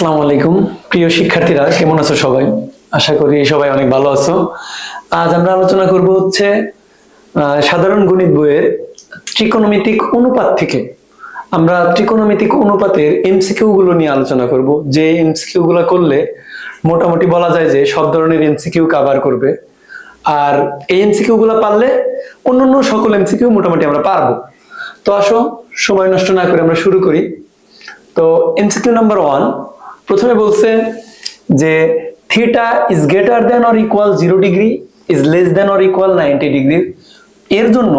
আসসালামু আলাইকুম প্রিয় শিক্ষার্থীরা, কেমন আছো সবাই? আশা করি সবাই অনেক ভালো আছো। আজ আমরা আলোচনা করব হচ্ছে সাধারণ গণিত বইয়ের ত্রিকোণমিতিক অনুপাত থেকে আমরা ত্রিকোণমিতিক অনুপাতের এমসিকিউ গুলো নিয়ে আলোচনা করব। যে এমসিকিউ গুলো করলে মোটামুটি বলা যায় যে সব ধরনের এমসিকিউ কভার করবে, আর এই এমসিকিউ গুলো পারলে অন্যান্য সকল এমসিকিউ মোটামুটি আমরা পারবো। তো আসো, সময় নষ্ট না করে আমরা শুরু করি। তো এমসিকিউ নাম্বার 1 প্রথমে বলছে যে theta is greater than or equal 0 degree is less than or equal 90 degree, এর জন্য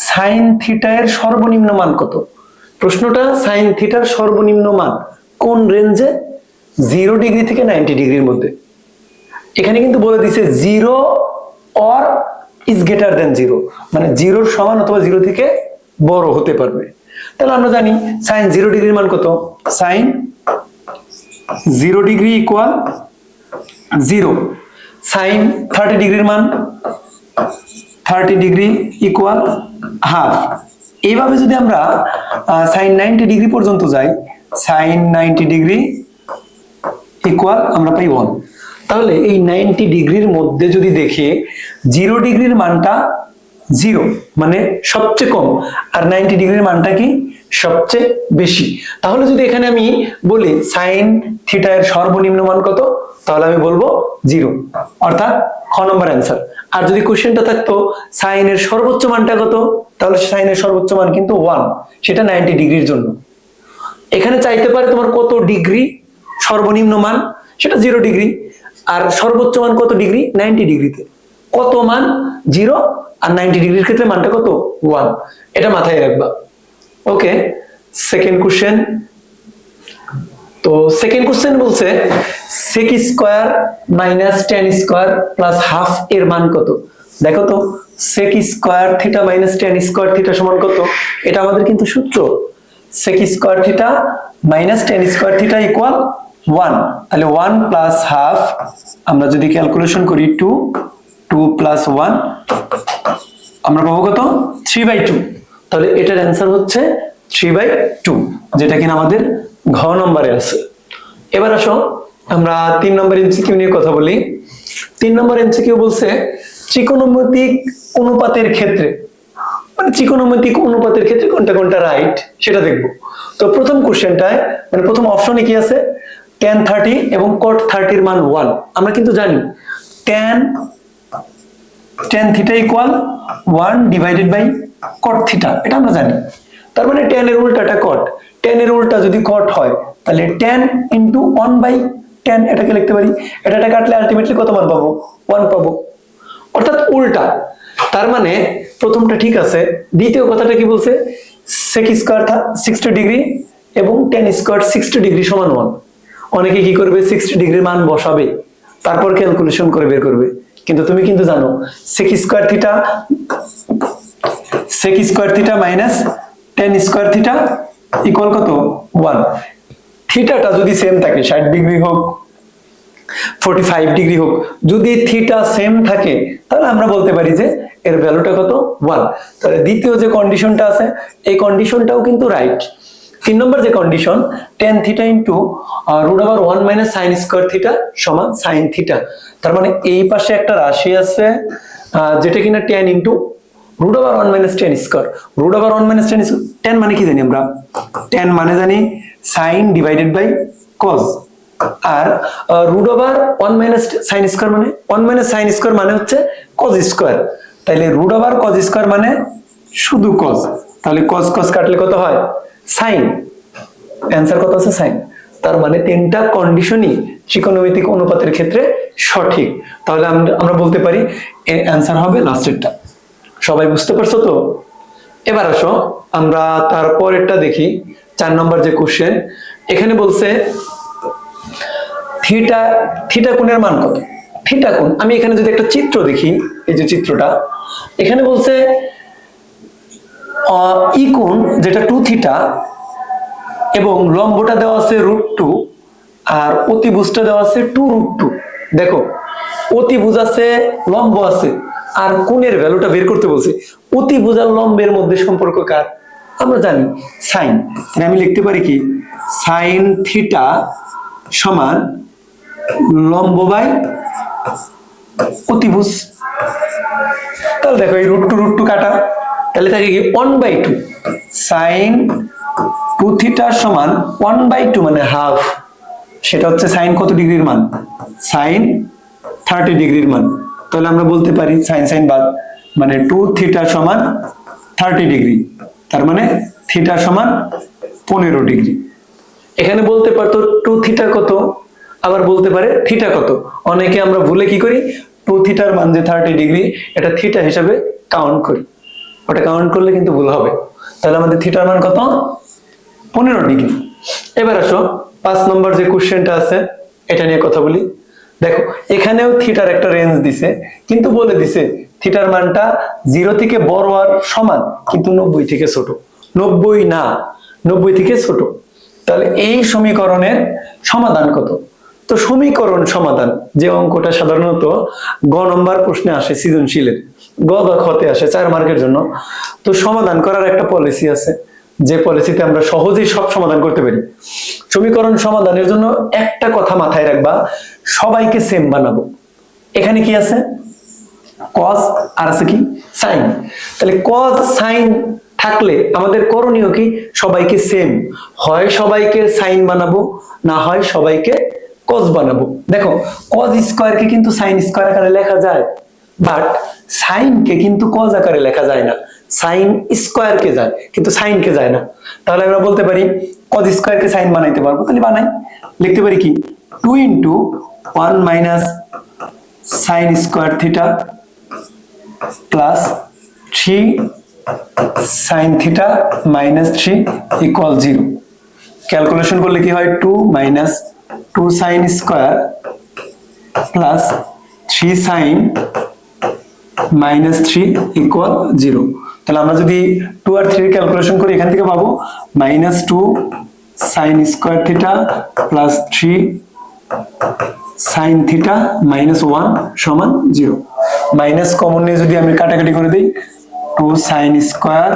সাইন থিটা এর সর্বনিম্ন মান কত? প্রশ্নটা সাইন থিটার সর্বনিম্ন মান কোন রেঞ্জে? 0 ডিগ্রি থেকে 90 ডিগ্রির মধ্যে। এখানে কিন্তু বলে দিছে 0 অর ইজ গ্রেটার দেন 0, মানে 0 সমান অথবা 0 থেকে বড় হতে পারবে। তাহলে আমরা জানি সাইন 0 ডিগ্রির মান কত? Sign 0 degree equal 0। সাইন 30 ডিগ্রির মান 30 ডিগ্রি ইকুয়াল হাফ। এইভাবে যদি আমরা সাইন 90 ডিগ্রি পর্যন্ত যাই, সাইন 90 ডিগ্রি ইকুয়াল আমরা পাই 1। তাহলে এই 90 ডিগ্রির মধ্যে যদি দেখি 0 ডিগ্রির মানটা 0 মানে সবচেয়ে কম, আর 90 ডিগ্রির মানটা কি? সবচেয়ে বেশি। তাহলে যদি এখানে আমি বলি সাইন থিটা এর সর্বনিম্ন মান কত, তাহলে আমি বলবো 0, অর্থাৎ খ নম্বর অ্যান্সার। আর যদি কোশ্চেনটা থাকতো সাইনের সর্বোচ্চ মানটা কত, তাহলে সাইনের সর্বোচ্চ মান কিন্তু 1, সেটা 90 ডিগ্রির জন্য। এখানে চাইতে পারে তোমার কত ডিগ্রি সর্বনিম্ন মান, সেটা 0 ডিগ্রি, আর সর্বোচ্চ মান কত ডিগ্রি? 90 ডিগ্রিতে। কত মান? 0, আর 90 ডিগ্রির ক্ষেত্রে মানটা কত? 1। এটা মাথায় রাখবা। ওকে, সেকেন্ড কোশ্চেন। তো সেকেন্ড কোশ্চেন বলছে sec square minus tan square plus half এর মান কত? দেখো তো, sec square theta minus tan square theta সমান কত? এটা আমাদের কিন্তু সূত্র। sec square theta minus tan square theta equal 1। তাহলে 1 প্লাস হাফ, আমরা যদি ক্যালকুলেশন করি 2 প্লাস 1 আমরা পাবো কত? 3/2। তাহলে এটার অ্যান্সার হচ্ছে 3/2, যেটা কিনা আমাদের ঘ নম্বরে আছে। এবার আসো আমরা 3 নম্বর এমসিকিউ নিয়ে কথা বলি। 3 নম্বর এমসিকিউ বলছে ত্রিকোণমিতিক অনুপাতের ক্ষেত্রে, মানে ত্রিকোণমিতিক অনুপাতের ক্ষেত্রে কোনটা কোনটা রাইট সেটা দেখবো। তো প্রথম কোশ্চেনটায় মানে প্রথম অপশনে কি আছে? tan 30 এবং cot 30 এর মান 1। আমরা কিন্তু জানি tan theta equal 1 divided by cot theta, এটা আমরা জানি। তার মানে tan এর উল্টাটা cot, tan এর উল্টা যদি cot হয় তাহলে tan ইনটু 1/tan, এটাকে লিখতে পারি। এটা কাটলে আলটিমেটলি কত মান পাবো? 1 পাবো, অর্থাৎ উল্টা। তার মানে প্রথমটা ঠিক আছে। দ্বিতীয় কথাটা কি বলছে? sec স্কয়ার 60 ডিগ্রি এবং tan স্কয়ার 60 ডিগ্রি সমান 1। অনেকে কি করবে? 60 ডিগ্রির মান বসাবে, তারপর ক্যালকুলেশন করে বের করবে। কিন্তু তুমি কিন্তু জানো sec square theta minus tan square theta equal কত? 1। থিটাটা যদি সেম থাকে, 60 ডিগ্রি হোক 45 ডিগ্রি হোক, যদি থিটা সেম থাকে তাহলে আমরা বলতে পারি যে এর ভ্যালুটা কত? 1। তাহলে দ্বিতীয় যে কন্ডিশনটা আছে এই কন্ডিশনটাও কিন্তু রাইট। 3 নম্বর যে condition tan theta into √1 minus sin square theta সমান sin থিটা, তার মানে এই পাশে একটা রাশি আছে যেটা কিনা tan into √1 minus tan square. √1 minus tan square, tan মানে কি জানি আমরা? tan মানে জানি sin ডিভাইডেড বাই cos, আর √1 মাইনাস sin স্কয়ার মানে 1 মাইনাস sin স্কয়ার মানে হচ্ছে cos স্কয়ার। তাহলে √cos স্কয়ার মানে শুধু cos, তাহলে cos cos কাটলে কত হয়? sin। অ্যানসার কত আছে? sin। তার মানে তিনটা কন্ডিশনই ত্রিকোণমিতিক অনুপাতের ক্ষেত্রে সঠিক। তাহলে আমরা বলতে পারি এর অ্যানসার হবে লাস্টেরটা। সবাই বুঝতে পারছো তো? এবার আসো আমরা তারপরেরটা দেখি। 4 নম্বর যে কোশ্চেন, এখানে বলছে থিটা কোণের মান কত? থিটা কোণ, আমি এখানে যদি একটা চিত্র দেখি, এই যে চিত্রটা, এখানে বলছে ই কোণ যেটা 2 থিটা এবং লম্বটা দেওয়া আছে √2 আর অতিভুজটা দেওয়া আছে 2√2। দেখো অতিভুজ আছে, লম্ব আছে, আর কোণের ভ্যালুটা বের করতে বলছে। অতিভুজ আর লম্বের মধ্যে সম্পর্ক কার? আমরা জানি সাইন। আমি লিখতে পারি কি? সাইন থিটা সমান লম্ব বাই অতিভুজ। তাহলে দেখো এই √2 √2 কাটা, তাহলে থাকে কি 1/2 sin 2 থিটা সমান 1/2 মানে হাফ। সেটা হচ্ছে সাইন কত ডিগ্রির মান? সাইন 30 ডিগ্রির মান। তাহলে আমরা বলতে পারি সাইন সাইন বাদ মানে 2 থিটা সমান 30 ডিগ্রি, তার মানে থিটা সমান 15 ডিগ্রি। এখানে বলতে পারতো 2 থিটা কত, আবার বলতে পারে থিটা কত। অনেকে আমরা ভুলে কি করি, 2 থিটার মান যে 30 ডিগ্রি এটা থিটা হিসাবে কাউন্ট করি, ওটা কাউন্ট করলে কিন্তু ভুল হবে। তাহলে আমাদের থিটার মান কত? 15 ডিগ্রি। এবার আসো 5 নম্বর যে কোশ্চেনটা আছে এটা নিয়ে কথা বলি। দেখো এখানেও থিটার একটা রেঞ্জ দিছে, কিন্তু বলে দিছে থিটার মানটা 0 থেকে বড় আর সমান, কিন্তু 90 থেকে ছোট। 90 না, 90 থেকে ছোট। তাহলে এই সমীকরণের সমাধান কত? তো সমীকরণ সমাধান যে অঙ্কটা সাধারণত গ নম্বর প্রশ্নে আসে সৃজনশীলের, গ বা খতে আসে 4 মার্কের জন্য। তো সমাধান করার একটা পলিসি আছে, যে পলিসিতে আমরা সহজেই সব সমাধান করতে পারি। সমীকরণ সমাধানের জন্য একটা কথা মাথায় রাখবা, সবাইকে সেম বানাবো। এখানে কি আছে? cos আর আছে কি sin। তাহলে cos sin থাকলে আমাদের করণীয় কি? সবাইকে সেম, হয় সবাইকে sin বানাবো, না হয় সবাইকে cos বানাবো। দেখো cos স্কয়ার কে কিন্তু sin স্কয়ার আকারে লেখা যায়, বাট sin কে কিন্তু cos আকারে লেখা যায় না। sin স্কয়ার কে যায় কিন্তু sin কে যায় না। তাহলে আমরা বলতে পারি cos স্কয়ার কে sin বানাইতে পারবো, তাহলে বানাই। লিখতে পারি কি 2 * 1 - sin square theta plus 3 sin theta minus 3 equal 0। Calculation করলে কি হয় 2 - 2 sin square plus 3 sin minus 3 equal 0। তাহলে আমরা যদি 2 আর 3 এর ক্যালকুলেশন করি এখান থেকে পাবো -2 sin square theta plus 3 sin theta minus 1 সমান 0। মাইনাস কমন নিয়ে যদি আমি কাটাকাটি করে দিই 2 sin square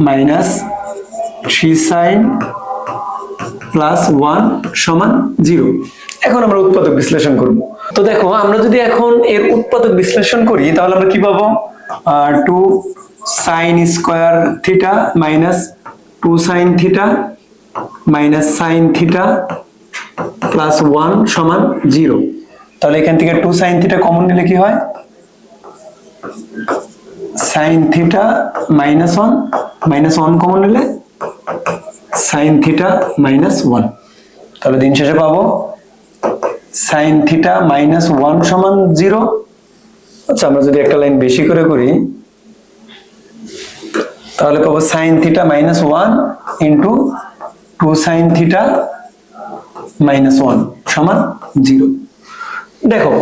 minus 3 sin plus 1 সমান 0। এখন আমরা উৎপাদক বিশ্লেষণ করব। তো দেখো আমরা যদি এখন এর উৎপাদক বিশ্লেষণ করি তাহলে আমরা কি পাবো? 2 sin square theta minus 2 sin theta minus sin theta plus 1 সমান 0। তাহলে এখান থেকে 2 sin থিটা কমন নিলে কি হয়? sin থিটা মাইনাস 1 কমন নিলে sin থিটা মাইনাস 1। তাহলে দিন শেষে পাবো sin থিটা মাইনাস 1 সমান 0। আচ্ছা আমরা যদি একটা লাইন বেশি করে করি তাহলে পাবো sin theta minus 1 into 2 sin theta minus 1 সমান 0। দেখো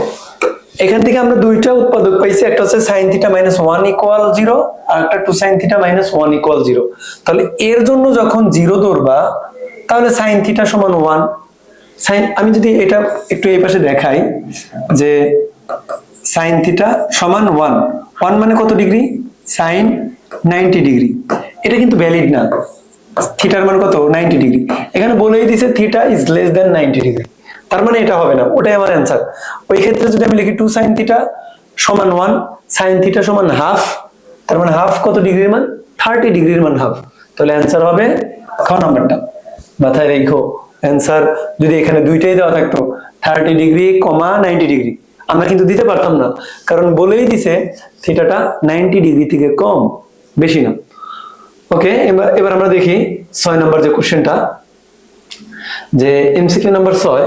এখান থেকে আমরা দুইটা উৎপাদক পাইছি, একটা হচ্ছে sin থিটা মাইনাস 1 ইকুয়াল 0 আর একটা 2 sin থিটা মাইনাস 1 ইকুয়াল 0। তাহলে এর জন্য যখন 0 ধরবা তাহলে sin থিটা সমান 1। sin আমি যদি এটা একটু এই পাশে দেখাই যে sin থিটা সমান 1 মানে কত ডিগ্রি? sin 90 degree. এটা কিন্তু ভ্যালিড না, থিটার মান কত? 90 ডিগ্রি। এখানে বলেই দিয়েছে theta is less than 90 degree, তার মানে এটা হবে না, ওটাই আমার অ্যান্সার। ওই ক্ষেত্রে যদি আমি লিখি 2 sin থিটা সমান 1 sin থিটা সমান হাফ, তার মানে হাফ কত ডিগ্রির মান? 30 ডিগ্রির মান হাফ। তাহলে অ্যান্সার হবে খ নাম্বারটা। মাথায় রেখো অ্যান্সার যদি এখানে দুইটাই দেওয়া থাকতো 30 ডিগ্রি, 90 ডিগ্রি, আমরা কিন্তু দিতে পারতাম না, কারণ বলেই দিছে থিটাটা 90 ডিগ্রি থেকে কম, বেশি না। ওকে, এবার আমরা দেখি 6 নম্বর যে কোশ্চেনটা, যে এমসিকিউ নাম্বার 6।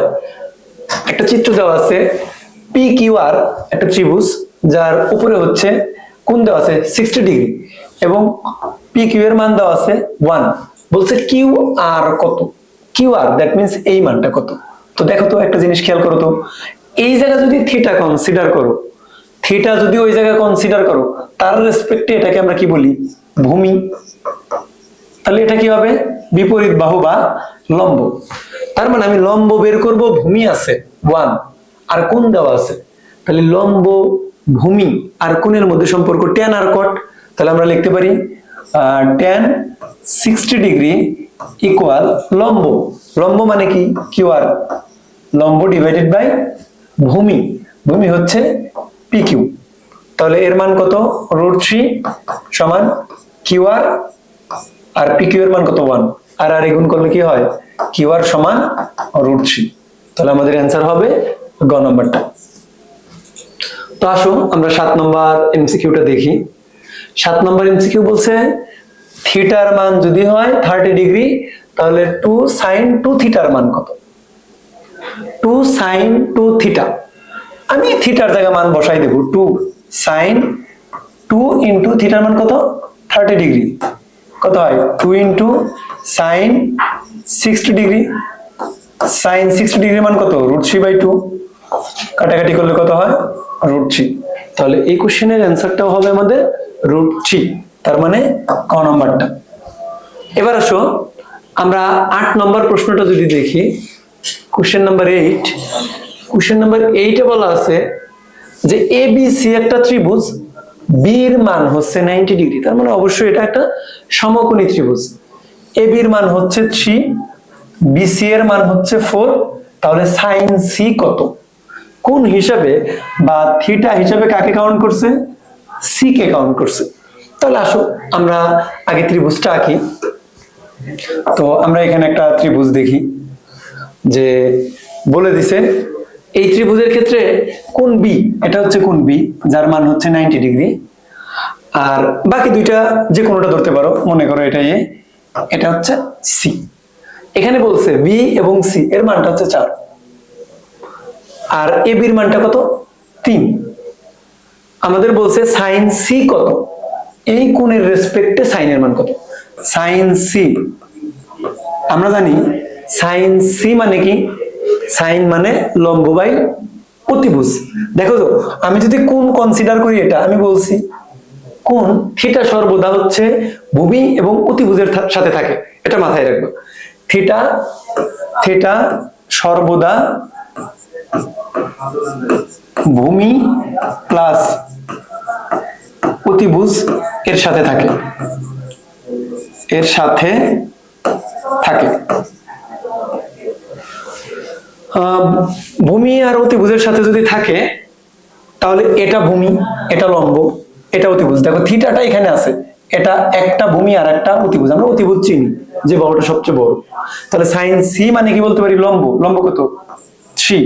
একটা চিত্র দেওয়া আছে পি কিউ আর একটা ত্রিভুজ, যার উপরে হচ্ছে কোণ দেওয়া আছে 60 ডিগ্রি এবং পি কিউ এর মান দেওয়া আছে 1। বলছে কিউ আর কত? কিউ আর দ্যাট মিন্স এই মানটা কত? তো দেখো তো একটা জিনিস খেয়াল করো তো, এই জায়গা যদি থিটা কনসিডার করো, থিটা যদি ওই জায়গায় কনসিডার করো, তার রেসপেক্টে এটাকে আমরা কি বলি? ভূমি। তাহলে এটা কি হবে? বিপরীত বাহু বা লম্ব। তার মানে আমি লম্ব বের করব, ভূমি আছে 1 আর কোণ দেওয়া আছে, তাহলে লম্ব ভূমি আর কোণের মধ্যে সম্পর্ক tan আর cot। তাহলে আমরা লিখতে পারি tan 60 ডিগ্রি ইকুয়াল লম্ব, লম্ব মানে কি কিউআর, লম্ব ডিভাইডেড বাই ভূমি, ভূমি হচ্ছে পিকিউ। তাহলে এর মান কত, √3 সমান কিউআর, আর পিকিউ এর মান কত 1, আর আর গুণ করলে কি হয়, কিউআর সমান √3। তাহলে আমাদের অ্যান্সার হবে গ নাম্বারটা। তো আসো আমরা 7 নম্বর এমসিকিউটা দেখি। 7 নম্বর এমসিকিউ বলছে থিটার মান যদি হয় 30 ডিগ্রি তাহলে 2 sin 2 থিটার মান কত। 2 sin 2 থিটা, আমি থিটার জায়গায় মান বসাই দেব, 2 sin 2 ইনটু থিটার মান কত 30 ডিগ্রি, কত হয় 2 into sin 60 degree, sin 60 degree মান কত √3/2, কাটাকাটি করলে কত হয় √3। তাহলে এই কোশ্চেনের অ্যান্সারটাও হবে আমাদের √3, তার মানে ক নাম্বারটা। এবার আসো আমরা 8 নম্বর প্রশ্নটা যদি দেখি, কোশ্চেন নাম্বার 8, কোশ্চেন নাম্বার 8 এ বলা আছে যে এবিসি একটা ত্রিভুজ, বি এর মান হচ্ছে 90 ডিগ্রি, তার মানে অবশ্যই এটা একটা সমকোণী ত্রিভুজ। এবি এর মান হচ্ছে 3, বিসি এর মান হচ্ছে 4, তাহলে সাইন সি কত, কোন হিসাবে বা থিটা হিসাবে কাকে কাউন্ট করছে, সি কে কাউন্ট করছে। তাহলে আসো আমরা আগে ত্রিভুজটা আঁকি। তো আমরা এখানে একটা ত্রিভুজ দেখি, যে বলে দিছে এই ত্রিভুজের ক্ষেত্রে কোণ বি, এটা হচ্ছে কোণ বি যার মান হচ্ছে 90 ডিগ্রি, আর বাকি দুইটা যে কোনোটা ধরতে পারো, মনে করো এটা এ, এটা হচ্ছে সি। এখানে বলছে বি এবং সি এর মানটা হচ্ছে 4, আর এ বির মানটা কত 3। আমাদের বলছে সাইন সি কত, এই কোণের রেসপেক্টে সাইনের মান কত। সাইন সি আমরা জানি সাইন সি মানে কি, সাইন মানে লম্ব বাই অতিভুজ। দেখো তো আমি যদি কোণ কনসিডার করি, এটা আমি বলছি কোণ থিটা সর্বদা হচ্ছে ভূমি এবং অতিভুজের সাথে থাকে, এটা মাথায় রাখবো। থিটা থিটা সর্বদা ভূমি প্লাস অতিভুজ এর সাথে থাকে, এর সাথে থাকে। ভূমি আর অতিভুজের সাথে যদি থাকে তাহলে এটা ভূমি, এটা লম্ব, এটা অতিভুজ। দেখো থিটাটা এখানে আছে, এটা একটা ভূমি আর একটা অতিভুজ, আমরা অতিভুজ চিনি যে বড়টা সবচেয়ে বড়। তাহলে সাইন সি মানে কি বলতে পারি, লম্ব, লম্ব কত 3,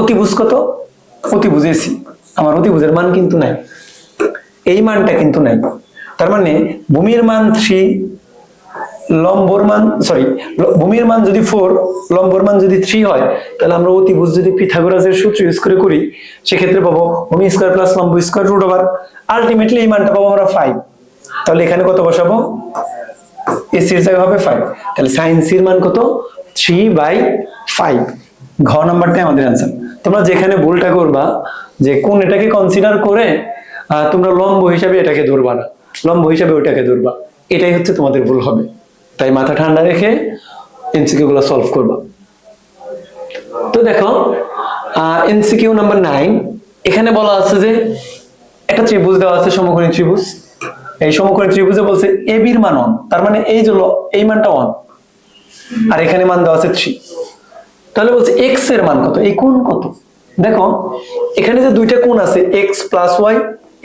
অতিভুজ কত, অতিভুজ এসি, আমার অতিভুজের মান কিন্তু নাই, এই মানটা কিন্তু নাই। তার মানে ভূমির মান 3, লম্বর মান ভূমির মান যদি 4, লম্বর মান যদি 3 হয়, তাহলে আমরা অতিভুজ যদি পিথাগোরাসের সূত্র ইউজ করে করি, সেক্ষেত্রে পাবো ভূমি স্কয়ার প্লাস লম্ব স্কয়ার রুট ওভার, আলটিমেটলি এই মানটা পাবো আমরা 5। তাহলে এখানে কত বসাবো, এসি এর জায়গায় হবে 5, তাহলে সাইন সি এর মান কত 3/5। ঘ নাম্বারটাই আমাদের অ্যান্সার। তোমরা যেখানে ভুলটা করবা যে কোন এটাকে কনসিডার করে তোমরা লম্ব হিসাবে এটাকে ধরবা না, লম্ব হিসাবে ওইটাকে ধরবা, এটাই হচ্ছে তোমাদের ভুল হবে। তাই মাথা ঠান্ডা রেখে এমসিকিউ গুলো সলভ করবা। তো দেখো এমসিকিউ নাম্বার 9, এখানে বলা আছে যে একটা ত্রিভুজ দেওয়া আছে, সমকোণী ত্রিভুজ। এই সমকোণী ত্রিভুজে বলছে এ বির মান 1, তার মানে এই যে এই মানটা 1, আর এখানে মান দেওয়া আছে 3। তাহলে বলছে এক্স এর মান কত, এই কোণ কত। দেখো এখানে যে দুইটা কোণ আছে, x plus y,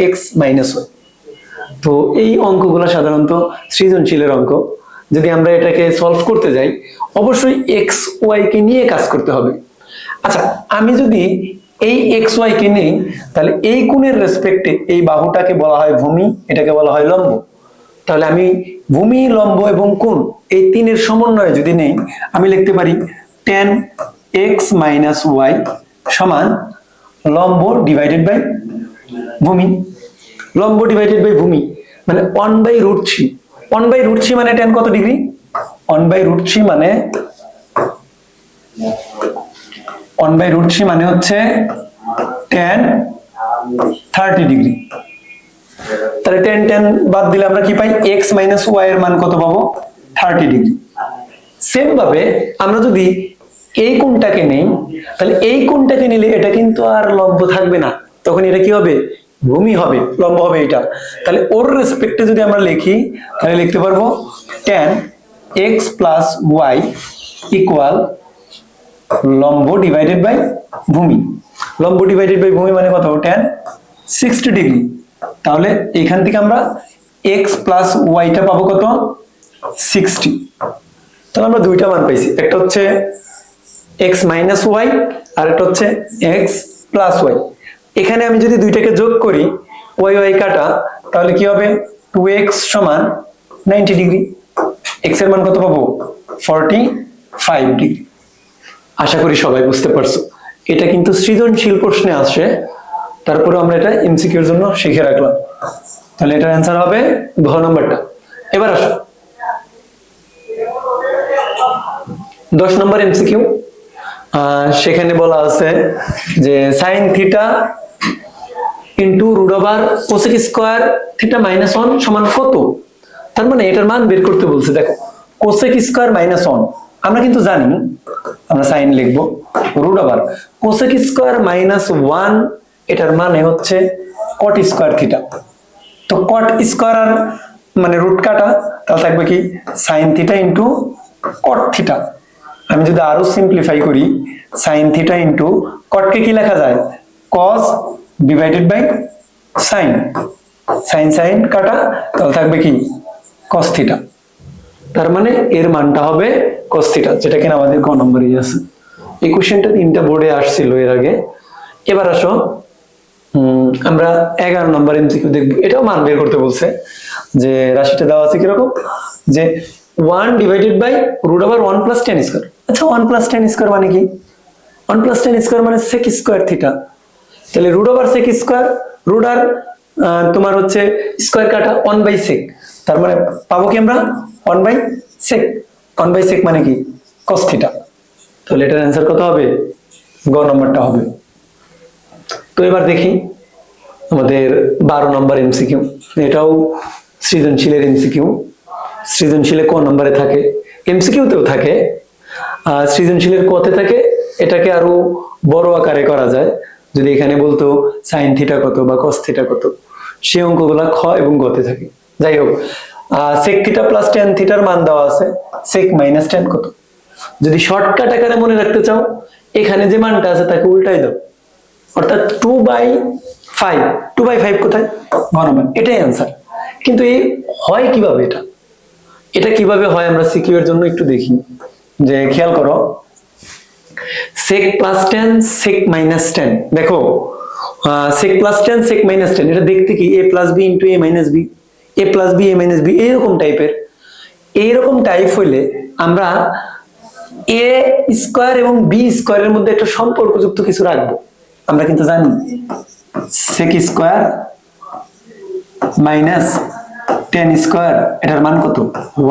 x minus y. তো এই অঙ্কগুলো সাধারণত সৃজনশীলের অঙ্ক, যদি আমরা এটাকে সলভ করতে যাই অবশ্যই এক্স ওয়াই কে নিয়ে কাজ করতে হবে। আচ্ছা আমি যদি এই এক্স ওয়াই কে নেই, তাহলে এই কোণের রেসপেক্টে এই বাহুটাকে বলা হয় ভূমি, এটাকে বলা হয় লম্ব। তাহলে আমি ভূমি, লম্ব এবং কোণ এই তিনের সমন্বয়ে যদি নেই, আমি লিখতে পারি tan x minus y সমান লম্ব ডিভাইডেড বাই ভূমি, লম্ব ডিভাইডেড বাই ভূমি মানে 1/√3। 1/√3 মানে tan কত ডিগ্রি, 1/√3 মানে 1/√3 মানে হচ্ছে tan 30 ডিগ্রি। তাহলে tan tan বাদ দিলে আমরা কি পাই, x minus y এর মান কত পাবো 30 ডিগ্রি। সেম ভাবে আমরা যদি এই কোণটাকে নেই, তাহলে এই কোণটাকে নিলে এটা কিন্তু আর লম্ব থাকবে না, তখন এটা কি হবে ভূমি হবে, লম্ব হবে এটা। তাহলে ওর রেসপেক্টে যদি আমরা লিখি তাহলে লিখতে পারবো tan x plus y equal লম্ব ডিভাইডেড বাই ভূমি। লম্ব ডিভাইডেড বাই ভূমি মানে কত? tan 60 degree. তাহলে এখান থেকে আমরা x প্লাস ওয়াইটা পাবো কত? 60। তাহলে আমরা দুইটা মান পাইছি, একটা হচ্ছে x মাইনাস ওয়াই আর একটা হচ্ছে x প্লাস ওয়াই। এখানে আমি যদি দুইটাকে যোগ করি ওয়াই ওয়াই কাটা, তাহলে কি হবে? 2x সমান 90 ডিগ্রি। x এর মান কত পাবো? 45 ডিগ্রি। আশা করি সবাই বুঝতে পারছো। এটা কিন্তু সৃজনশীল প্রশ্নে আসে, তারপরে আমরা এটা এমসিকিউ এর জন্য শিখে রাখলাম। তাহলে এটার অ্যান্সার হবে ঘ নাম্বারটা। এবার আসো 10 নম্বর এমসিকিউ। সেখানে বলা আছে যে sine theta into root over cosec square theta minus 1 সমান কত? তার মানে এটার মান বের করতে বলছে। দেখো কোসেক স্কোয়ার মাইনাস 1 আমরা কিন্তু জানি, আমরা সাইন লিখবো root over cosec square minus 1, এটার মানে হচ্ছে কট স্কোয়ার থিটা। তো কট স্কোয়ার আর মানে রুট কাটা, তাহলে থাকবে কি sign theta into cot theta. আমি যদি আরো সিম্পলিফাই করি সাইন থিটা ইন্টু কটকে কি লেখা যায়? Cos divided by sine. Sine sine কাটা, তাহলে থাকবে কি কস থিটা। তার মানে এর মানটা হবে কস থিটা, যেটা কিনা আমাদের ক নম্বরেই আছে। এই কোশ্চেনটা 3টা বোর্ডে আসছিল এর আগে। এবার আসো আমরা 11 নম্বর এমসিকিউ দেখব। এটাও মান বের করতে বলছে, যে রাশিটা দেওয়া আছে কিরকম, যে 1 divided by root over 1 plus tan square. আচ্ছা 1 প্লাস tan স্কয়ার মানে কি? 1 প্লাস tan স্কয়ার মানে sec স্কয়ার থিটা। তাহলে root over sec square, root আর তোমার হচ্ছে স্কয়ার কাটা 1 বাই sec, তার মানে পাবো কি আমরা 1 বাই sec। 1 বাই sec মানে কি? cos theta. তাহলে এটার অ্যান্সার কত হবে? গ নম্বরটা হবে। তো এবার দেখি আমাদের 12 নম্বর এমসিকিউ। এটাও সৃজনশীলের এমসিকিউ। সৃজনশীলে ক নম্বরে থাকে, এমসিকিউতেও থাকে। সৃজনশীলের কতে থাকে, এটাকে আরো বড় আকারে করা যায়। যদি এখানে বলতো সাইন থিটা কত বা কস থিটা কত, সেই অঙ্কগুলা খ এবং গতে থাকে। যাই হোক, সেক থিটা প্লাস ট্যান থিটার মান দেওয়া আছে, সেক মাইনাস ট্যান কত। যদি শর্টকাট আকারে মনে রাখতে চাও, এখানে যে মানটা আছে তাকে উল্টাই দাও, অর্থাৎ 2/5। 2/5 কোথায়? ঘনমান, এটাই অ্যান্সার। কিন্তু এই হয় কিভাবে? এটা কিভাবে হয় আমরা সিকিউ এর জন্য একটু দেখি। যে খেয়াল করো, sec plus tan sec minus tan, দেখো sec plus tan sec minus tan, এটা দেখতে কি a plus b into a minus b, a plus b a minus b, এইরকম টাইপের। এইরকম টাইপ হইলে আমরা a স্কয়ার এবং b স্কয়ারের মধ্যে একটা সম্পর্কযুক্ত কিছু রাখবো। আমরা কিন্তু জানি sec square minus tan square, এটার মান কত?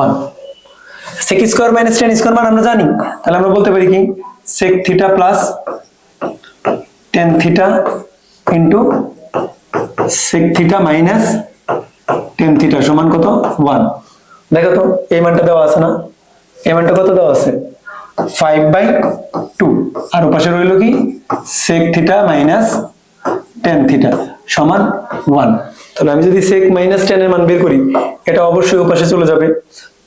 1। sec square minus tan square মান আমরা জানি, তাহলে আমরা বলতে পারি কি sec theta plus tan theta into sec theta minus tan theta সমান কত? 1। দেখো তো এই মানটা দেওয়া আছে না? এই মানটা কত দেওয়া আছে? 5/2। আর ওপাশে রইল কি sec theta minus tan theta সমান 1। তাহলে আমি যদি sec মাইনাস tan এর মান বের করি, এটা অবশ্যই ওপাশে চলে যাবে।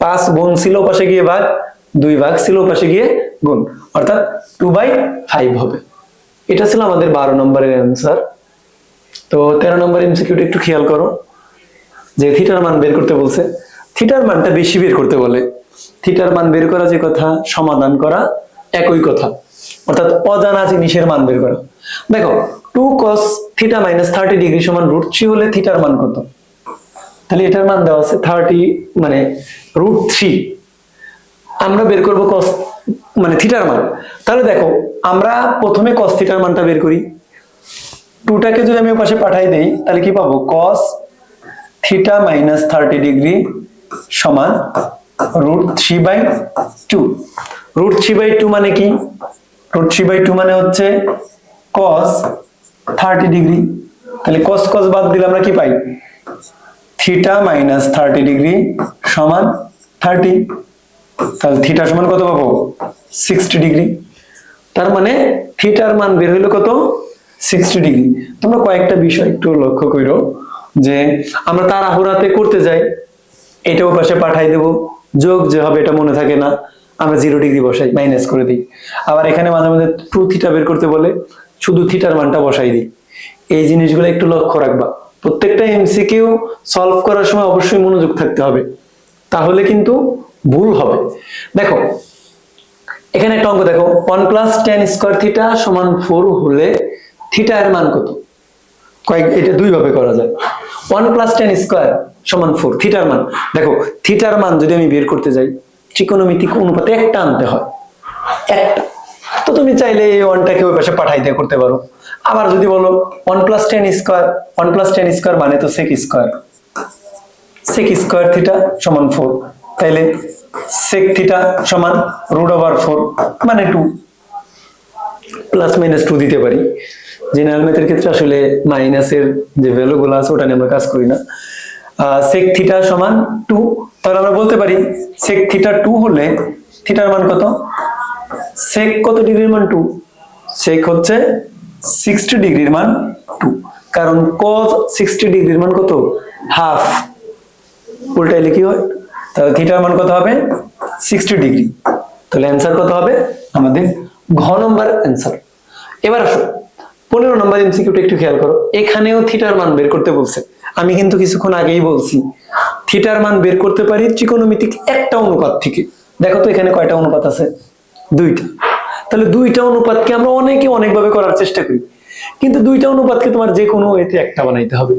5 গুণ ছিল ওপাশে গিয়ে ভাগ, 2 ভাগ ছিল ওপাশে গিয়ে গুণ, অর্থাৎ 2/5 হবে। এটা ছিল আমাদের 12 নম্বরের অ্যান্সার। তো 13 নম্বর এমসিকিউটা একটু খেয়াল করো, যে থিটার মান বের করতে বলছে। থিটার মানটা বেশি বের করতে বলে। থিটার মান বের করা যে কথা, সমাধান করা একই কথা, অর্থাৎ অজানা জিনিসের মান বের করা। দেখো 2 cos থিটা মাইনাস 30 ডিগ্রি সমান √3 হলে থিটার মান কত? তাহলে এটার মান দেওয়া আছে 30 মানে √3। আমরা বের করব cos মানে থিটার মান। তাহলে দেখো আমরা প্রথমে cos থিটার মানটা বের করি। 2টাকে যদি আমি পাশে পাঠাই দেই, তাহলে কি পাবো? cos থিটা মাইনাস 30 ডিগ্রি সমান √3/2। √3/2 মানে কি? √3/2 মানে হচ্ছে cos 30 ডিগ্রি। তাহলে cos cos বাদ দিলে আমরা কি পাই? থিটা মাইনাস 30 ডিগ্রি সমান 30। তাহলে থিটা সমান কত পাবো? 60 ডিগ্রি। তার মানে থিটার মান বের হইলো কত? 60 ডিগ্রি। তোমরা কয়েকটা বিষয় একটু লক্ষ্য করো যে আমরা তাড়াহুড়াতে করতে যাই, এটা ও পাশে পাঠাই দেবো, যোগ যে হবে এটা মনে থাকে না, আমরা 0 ডিগ্রি বসাই, মাইনাস করে দিই। আবার এখানে মাঝে মাঝে 2θ বের করতে বলে শুধু থিটার মানটা বসাই দিই। এই জিনিসগুলো একটু লক্ষ্য রাখবা। প্রত্যেকটা এমসিকিউ সলভ করার সময় অবশ্যই মনোযোগ থাকতে হবে, তাহলে কিন্তু ভুল হবে। দেখো এখানে একটা অঙ্ক দেখো, 1 + tan স্কয়ার থিটা সমান 4 হলে থিটা এর মান কত? এটা দুই ভাবে করা যায়। 1 + tan স্কয়ার সমান 4, থিটার মান দেখো, থিটার মান যদি আমি বের করতে যাই ত্রিকোণমিতিক অনুপাতে একটা আনতে হয়, একটা। তো তুমি চাইলে এই 1টাকে ওই পাশে পাঠাই দিয়ে করতে পারো। আবার যদি বলো 1 + tan স্কয়ার, 1 + tan স্কয়ার মানে তো sec square, sec square theta সমান 4, তাইলে sec থিটা সমান √4 মানে 2, প্লাস মাইনাস 2 দিতে পারি। জেনারেল ম্যাথের ক্ষেত্রে আসলে মাইনাসের যে ভ্যালুগুলো আছে ওটা নিয়ে আমরা কাজ করি না। sec থিটা সমান 2, তাহলে আমরা বলতে পারি sec থিটা 2 হলে থিটার মান কত? sec কত ডিগ্রির মান 2, sec হচ্ছে 60 ডিগ্রির মান 2, কারণ cos 60 ডিগ্রির মান কত? হাফ। উল্টাইলে কি হয়? তাহলে থিটার মান কত হবে? 60 ডিগ্রি। তাহলে অ্যান্সার কত হবে আমাদের? ঘ নম্বর অ্যান্সার। এবার আসো 15 নম্বর এমসিকিউটা একটু খেয়াল করো, এখানেও থিটার মান বের করতে বলছে। আমি কিন্তু কিছুক্ষণ আগেই বলছি থিটার মান বের করতে পারি ত্রিকোণমিতিক একটা অনুপাত থেকে। দেখো তো এখানে কয়টা অনুপাত আছে? 2টা। তাহলে 2টা অনুপাতকে আমরা অনেকে অনেকভাবে করার চেষ্টা করি, কিন্তু 2টা অনুপাতকে তোমার যে কোনো এতে একটা বানাইতে হবে।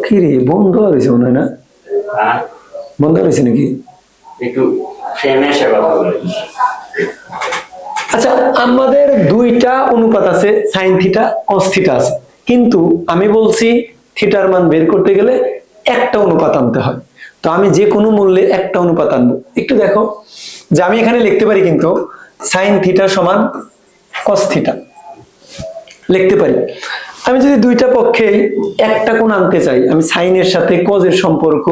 কি রে, বন্ধ হয়েছে মনে হয় না? বন্ধ হয়েছে নাকি? একটু ফ্রেমে এসে কথা বলি। আচ্ছা, আমাদের 2টা অনুপাত আছে, সাইন থিটা কস থিটা আছে, কিন্তু আমি বলছি থিটার মান বের করতে গেলে একটা অনুপাত আনতে হয়। তো আমি যে কোনো মূল্যে একটা অনুপাত আনবো। একটু দেখো যে আমি এখানে লিখতে পারি কিন্তু সাইন থিটা সমান কস থিটা লিখতে পারি। আমি যদি 2টা পক্ষে একটা কোণ আনতে চাই, আমি সাইনের সাথে কজের সম্পর্ক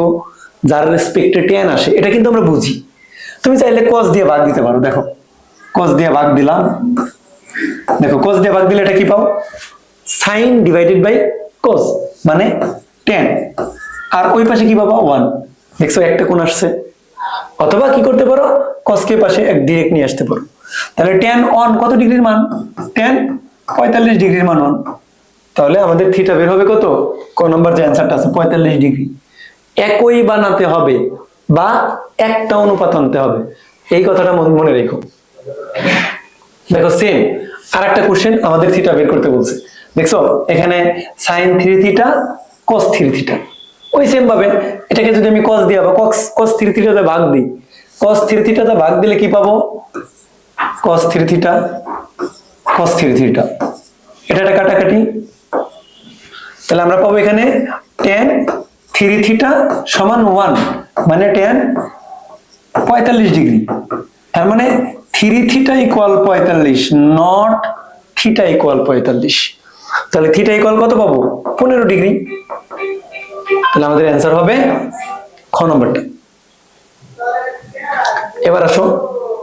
যার রেসপেক্টে tan আসে এটা কিন্তু আমরা বুঝি। তুমি চাইলে কস দিয়ে ভাগ দিতে পারো। দেখো cos দিয়ে ভাগ দিলাম, দেখো cos দিয়ে ভাগ দিলে এটা কি পাও? sin ডিভাইডেড বাই cos মানে tan, আর ওই পাশে কি পাবো? 1। দেখছো একটা কোণ আসছে। অথবা কি করতে পারো, cos কে পাশে এক ডাইরেক্ট নিয়ে আসতে পারো। তাহলে tan 1 কত ডিগ্রির মান? tan 45 ডিগ্রির মান 1। তাহলে আমাদের থিটা বের হবে কত? ক নম্বর যে অ্যানসারটা আছে 45 ডিগ্রি। একই বানাতে হবে বা একটা অনুপাত আনতে হবে, এই কথাটা মনে রেখো। দেখো সেম আরেকটা কোশ্চেন আমাদের থিটা বের করতে বলছে। দেখছো এখানে sin 3 থিটা cos 3 থিটা, ওই সেম ভাবে এটাকে যদি আমি cos দিয়া বা cos 3 থিটাতে ভাগ দিই, cos 3 থিটাতে ভাগ দিলে কি পাবো? cos 3 থিটা cos 3 থিটা, এটা কাটাকাটি, তাহলে আমরা পাবো এখানে tan 3 থিটা সমান 1 মানে tan 45 ডিগ্রি। তার মানে 3 theta equal 45, not theta equal 45। তাহলে থিটা ইকুয়াল কত পাবো? 15 ডিগ্রি। তাহলে আমাদের অ্যান্সার হবে খ নম্বরটা। এবার আসো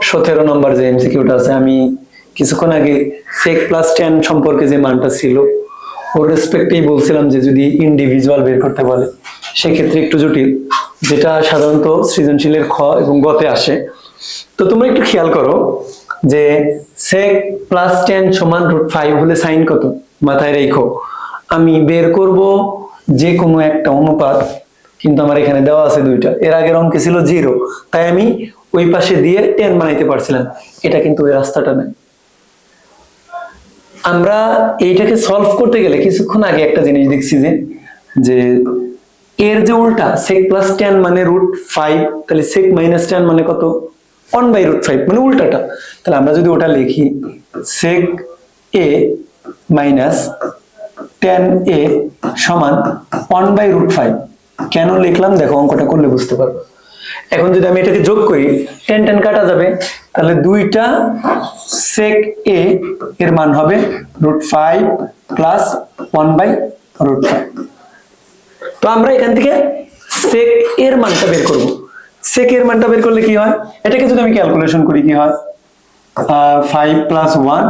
17 নম্বর যে এমসিকিউটা আছে, আমি কিছুক্ষণ আগে sec প্লাস tan সম্পর্কে যে মানটা ছিল ওর রেসপেক্টেই বলছিলাম যে যদি ইন্ডিভিজুয়াল বের করতে বলে সেক্ষেত্রে একটু জটিল, যেটা সাধারণত সৃজনশীলের খ এবং গতে আসে। তো তোমরা একটু খেয়াল করো যে sec প্লাস tan সমান √5 হলে সাইন কত? মাথায় রেখো আমি বের করব যে কোনো একটা অনুপাত, কিন্তু আমার এখানে দেওয়া আছে 2টা, এর আগের অঙ্কে ছিল 0, তাই আমি ওই পাশে দিয়ে tan বানাইতে পারছিলাম। এটা কিন্তু ওই রাস্তাটা নাই। আমরা এইটাকে সলভ করতে গেলে কিছুক্ষণ আগে একটা জিনিস দেখছি যে এর যে উল্টা sec প্লাস tan মানে √5, তাহলে sec মাইনাস tan মানে কত? 1/√5 মানে উল্টাটা। তাহলে আমরা যদি ওটা লিখি sec a minus tan a সমান 1/√5, কেন লিখলাম দেখো অঙ্কটা করলে বুঝতে পারবে। এখন যদি আমি এটাকে যোগ করি tan tan কাটা যাবে, তাহলে 2টা sec a এর মান হবে √5 প্লাস 1/√5। তো আমরা এখান থেকে sec এর মানটা বের করব। sec এর মানটা বের করলে কি হয়, এটাকে যদি আমি ক্যালকুলেশন করি কি হয়, 5 প্লাস 1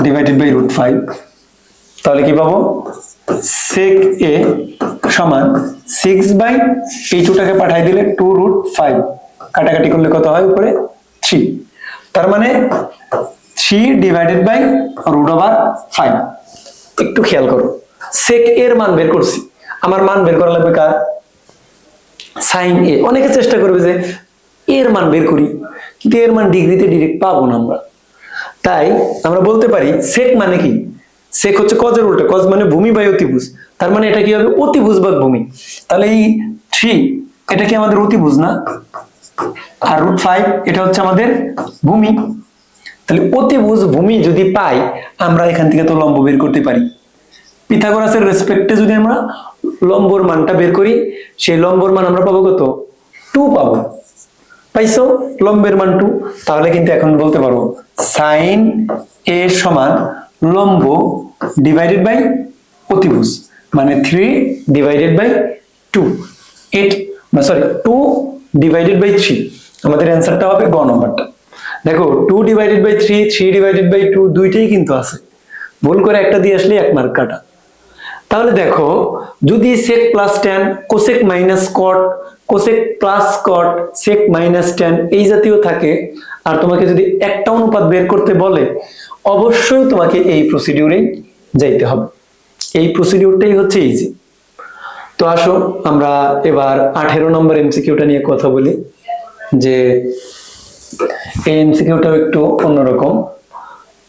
ডিভাইডেড বাই রুট 5, তাহলে কি পাবো sec a সমান 6 বাই এই 2টাকে পাঠাই দিলে 2√5, কাটাকাটি করলে কত হয় উপরে 3, তার মানে 3 ডিভাইডেড বাই √5। একটু খেয়াল করো, sec এর মান বের করছি, আমার মান বের করা লাগবে কার, sin a। অনেকে চেষ্টা করবে যে এর মান বের করি, কিন্তু এর মান ডিগ্রিতে ডাইরেক্ট পাবো না আমরা, তাই আমরা বলতে পারি sec মানে কি, sec হচ্ছে cos এর উল্টা, cos মানে ভূমি বাই অতিভুজ, তার মানে এটা কি হবে অতিভুজ ভাগ ভূমি, তাহলে এই 3 এটা কি আমাদের অতিভুজ না, আর √5 এটা হচ্ছে আমাদের ভূমি, তাহলে অতিভুজ ভূমি যদি পাই আমরা এখান থেকে তো লম্ব বের করতে পারি। পিথাগোরাসের রেসপেক্টে যদি আমরা লম্বর মানটা বের করি, সেই লম্বর মান আমরা পাবো কত, 2 পাবো। পাইছো লম্বের মান 2, তাহলে কিন্তু এখন বলতে পারবো sin a সমান লম্ব ডিভাইডেড বাই অতিভুজ, মানে 3 ডিভাইডেড বাই 2, 2 ডিভাইডেড বাই 3, আমাদের অ্যান্সারটা হবে গ নম্বরটা। দেখো 2 ডিভাইডেড বাই 3, 3 ডিভাইডেড বাই 2 দুইটাই কিন্তু আছে, ভুল করে একটা দিয়ে আসলে 1 মার্ক কাটা। তাহলে দেখো যদি sec plus tan, cosec minus cot, cosec plus cot, sec minus tan এই জাতীয় থাকে, আর তোমাকে যদি একটা অনুপাত বের করতে বলে, অবশ্যই তোমাকে এই প্রসিডিউরেই যাইতে হবে। এই প্রসিডিউরটাই হচ্ছে ইজি। তো আসো আমরা এবার 18 নম্বর এমসিকিউটা নিয়ে কথা বলি, যে এই এমসিকিউটাও একটু অন্যরকম,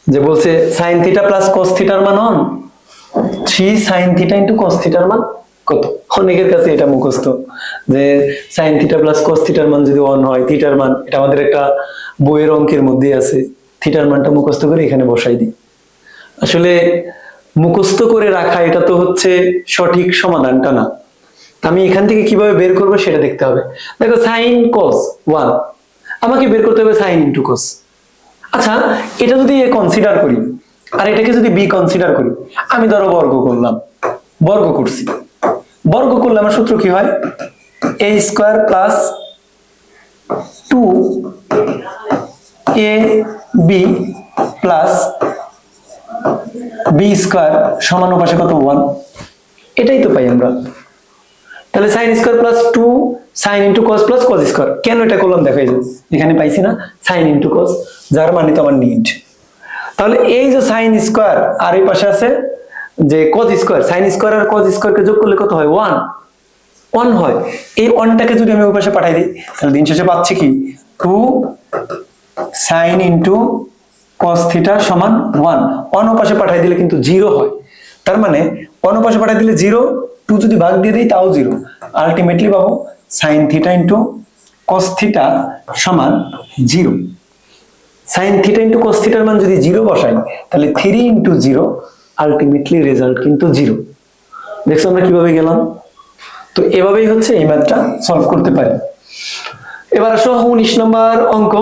যে বলছে sin থিটা প্লাস cos থিটার মান 3 sin থিটা ইন্টু cos থিটার মান কত। অনেকের কাছে এটা মুখস্থ যে sin থিটা প্লাস cos থিটার মান যদি 1 হয়, থিটার মান, এটা আমাদের একটা বইয়ের অঙ্কের মধ্যে আছে, থিটার মানটা মুখস্থ করে এখানে বসাই দিই। আসলে মুখস্থ করে রাখা এটা তো হচ্ছে সঠিক সমাধানটা না, আমি এখান থেকে কিভাবে বের করবো সেটা দেখতে হবে। দেখো sin cos 1, আমাকে বের করতে হবে sin ইন্টু cos। আচ্ছা এটা যদি এ কনসিডার করি আর এটাকে যদি বি কনসিডার করি, আমি ধরো বর্গ করলাম, বর্গ করছি, বর্গ করলে আমার সূত্র কি হয়, a square plus 2ab plus b square সমান পাশে কত 1, এটাই তো পাই আমরা। তাহলে sin square plus 2 sin into cos plus cos square, কেন এটা করলাম দেখো, এই যে এখানে পাইছি না sin ইন্টু cos, যার মানে তো আমার নিড। তাহলে এই যে sin স্কয়ার আর এই পাশে আছে যে cos স্কয়ার, sin স্কয়ার আর cos স্কয়ারকে যোগ করলে কত হয় 1 হয়। এই 1টাকে যদি আমি ওই পাশে পাঠাই দিই, তাহলে দিন শেষে পাচ্ছি কি 2 sin ইন্টু cos থিটা সমান 1, 1 ওই পাশে পাঠাই দিলে কিন্তু 0 হয়, তার মানে 1 ওই পাশে পাঠাই দিলে 0, 2 যদি ভাগ দিয়ে দিই তাও 0, আলটিমেটলি পাবো sin theta into cos theta সমান 0। sin থিটা ইন্টু cos থিটার মান যদি 0 বসাই, তাহলে 3 ইন্টু 0, আলটিমেটলি রেজাল্ট কিন্তু 0। দেখছো আমরা কিভাবে গেলাম, তো এভাবেই হচ্ছে এই ম্যাথটা সলভ করতে পারি। এবার আসো 19 নম্বর অঙ্ক,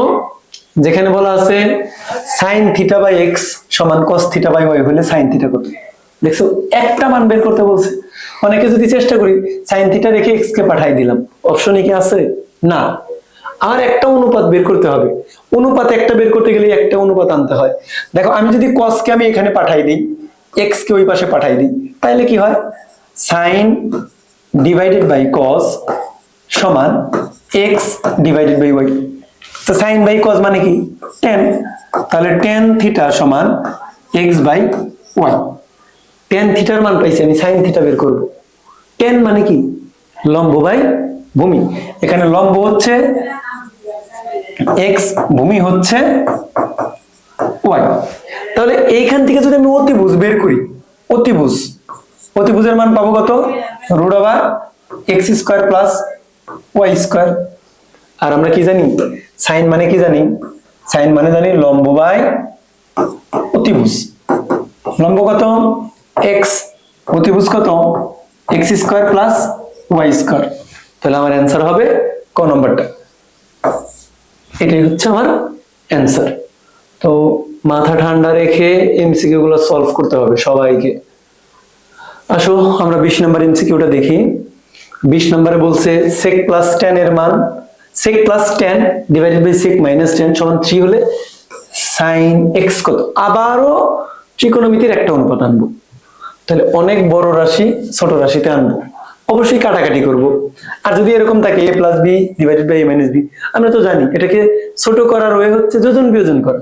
যেখানে বলা আছে sin থিটা বাই x সমান cos থিটা বাই y হলে sin থিটা কত। দেখছো একটা মান বের করতে বলছে, অনেকে যদি চেষ্টা করি sin থিটা রেখে x কে পাঠাই দিলাম, অপশনে কি আছে না, আর একটা অনুপাত বের করতে হবে, অনুপাত একটা বের করতে গেলে একটা অনুপাত আনতে হয়। দেখো আমি যদি cos কে আমি এখানে পাঠাই দিই, x কে ওই পাশে পাঠাই দিই, তাহলে কি হয় sin ডিভাইডেড বাই cos সমান x ডিভাইডেড বাই y। তো sin বাই cos মানে কি tan, তাহলে tan থিটা সমান x বাই y। tan থিটার মান পাইছি, আমি sin থিটা বের করব। tan মানে কি লম্ব বাই ভূমি, এখানে লম্ব হচ্ছে x, ভূমি হচ্ছে y। তাহলে এইখান থেকে যদি আমি অতিভুজ বের করি, অতিভুজের মান পাবো কত, √x square plus y square. আর আমরা কি জানি sin মানে কি জানি, sin মানে জানি লম্ব বাই অতিভুজ, লম্ব কত x, অতিভুজ কত x square plus y square. তাহলে আমার অ্যান্সার হবে ক নম্বরটা, এটাই হচ্ছে আমার অ্যান্সার। তো মাথা ঠান্ডা রেখে এমসিকিউ গুলো সলভ করতে হবে সবাইকে। আসো আমরা 20 নম্বর এমসিকিউটা দেখি। 20 নম্বরে বলছে sec প্লাস tan এর মান, sec plus tan divided by sec minus tan সমান 3 হলে sin x কত। আবারও ত্রিকোণমিতির একটা অনুপাত আনবো। তাহলে অনেক বড় রাশি ছোট রাশিতে আনবো, অবশ্যই কাটাকাটি করব। আর যদি এরকম থাকে a plus b divided by a minus b, আমরা তো জানি এটাকে ছোট করার ওয়ে হচ্ছে যোজন বিয়োজন করা।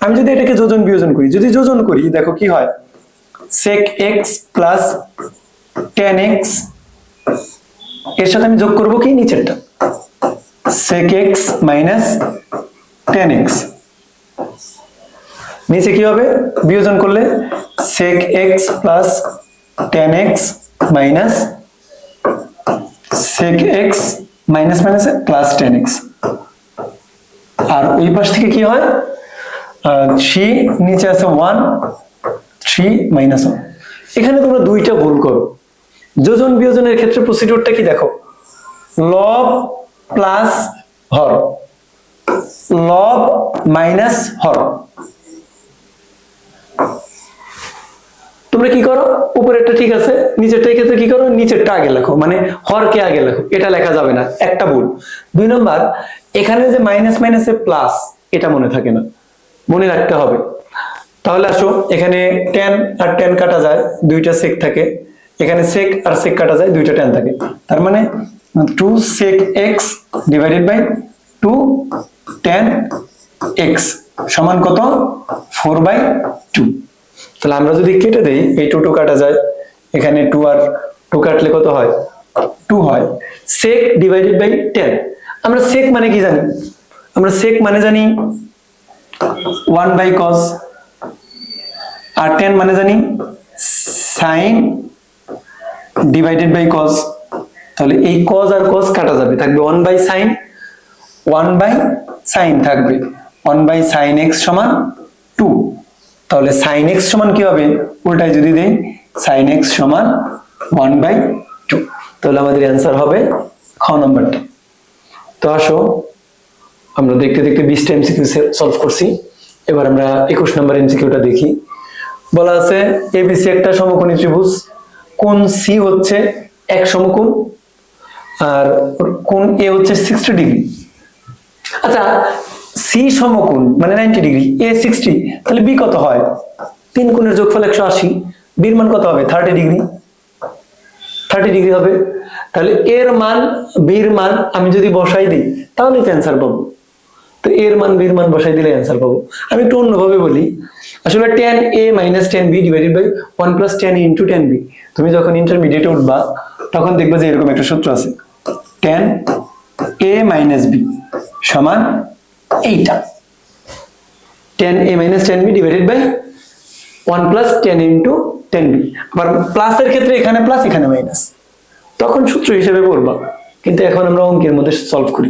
আমি যদি এটাকে যোজন বিয়োজন করি, যদি যোজন করি দেখো কি হয়, sec x plus tan x, এর সাথে আমি যোগ করব কি নিচেরটা, sec x minus tan x। নিচে কি হবে, বিয়োজন করলে sec x plus tan x minus sec x minus minus plus tan x। আর ওই পাশ থেকে কি হয়, 3 নিচে আছে 1, 3 মাইনাস 1। এখানে তোমরা দুইটা ভুল করো। যোজন বিয়োজনের ক্ষেত্রে প্রসিডিউরটা কি দেখো, লব প্লাস হর, লব মাইনাস হর। তোমরা কি করো, উপরেরটা ঠিক আছে, নিচেরটা ক্ষেত্রে কি করো, নিচেরটা আগে লেখো, মানে হরকে আগে লেখো, এটা লেখা যাবে না, একটা ভুল। 2 নম্বর, এখানে যে মাইনাস মাইনাসে প্লাস, এটা মনে থাকে না, মনে রাখতে হবে। তাহলে আসো, এখানে tan আর tan কাটা যায়, দুইটা sec থাকে, এখানে sec আর sec কাটা যায়, দুইটা tan থাকে। তার মানে 2 sec x divided by 2 tan x সমান কত, 4/2। তাহলে আমরা যদি কেটে দেই, এই 2 কাটা যায়, এখানে 2 আর 2 কাটলে কত হয়, 2 হয়। sec ডিভাইডেড বাই tan, আমরা sec মানে কি জানি, আমরা sec মানে জানি 1/cos, আর tan মানে জানি sin ডিভাইডেড বাই cos। তাহলে এই cos আর cos কাটা যাবে, থাকবে 1/sin, 1/sin থাকবে, 1/sin x সমান 2। তাহলে sin x সমান কি হবে, উল্টাই যদি দেই, sin x সমান 1/2। তাহলে আমাদের অ্যান্সার হবে খ নম্বরটা। তো আসো, আমরা দেখতে দেখতে 20টা এমসিকিউ সলভ করছি। এবার আমরা 21 নম্বর এমসিকিউটা দেখি। বলা আছে এবিসি একটা সমকোণী ত্রিভুজ, কোণ সি হচ্ছে এক সমকোণ, আর কোণ এ হচ্ছে 60 ডিগ্রি। আচ্ছা, সি সমকোণ মানে 90 ডিগ্রি, এ 60, তাহলে বি কত হয়, তিন কোণের যোগফল 180, বির মান কত হবে, 30 ডিগ্রি, 30 ডিগ্রি হবে। তাহলে এর মান বির মান আমি যদি বসাই দিই, তাহলে তো অ্যান্সার পাবো। তো এর মান বির মান বসাই দিলে অ্যান্সার পাবো। আমি একটু অন্যভাবে বলি, আসলে tan a minus tan b divided by 1 plus tan a into tan b। তুমি যখন ইন্টারমিডিয়েটে উঠবা, তখন দেখবে যে এরকম একটা সূত্র আছে, tan a মাইনাস b সমান এইটা, tan a minus tan b divided by 1 plus tan a into tan b। আবার প্লাসের ক্ষেত্রে এখানে প্লাস এখানে মাইনাস, তখন সূত্র হিসেবে পড়বা। কিন্তু এখন আমরা অঙ্কের মধ্যে সলভ করি।